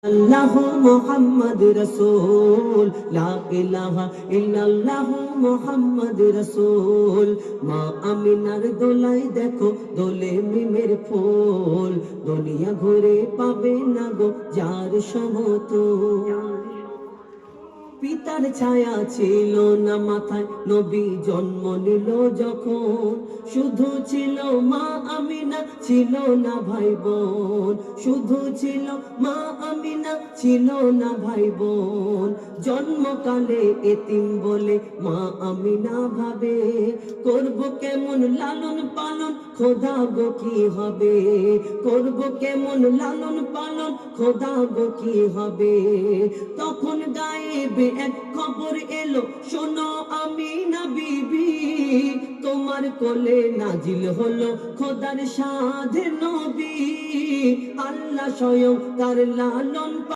আল্লাহ মুহাম্মদ রাসূল, লা ইলাহা ইল্লাল্লাহ মুহাম্মদ রাসূল। মা আমিনার দোলাই দেখো দোলে মিমের ফুল, দুনিয়া ঘুরে পাবে না গো যার সমতুল। পিতার ছায়া ছিল না মাথায়, নবী জন্ম নিল যখন, শুধু ছিল মা আমিনা, ছিল না ভাই বোন। শুধু ছিল মা আমিনা, ছিল না ভাই বোন। জন্মকালে এতিম বলে মা আমিনা ভাবে, করব কেমন লালন পালন, খোদা গো কি হবে। করব কেমন লালন পালন, খোদা গো কি হবে। তখন গায়েবে এক খবর এলো, শোনো আমিনা বিবি, তোমার কোলে নাজিল হলো খোদার সাধে নবী। আল্লাহ স্বয়ং তার লালন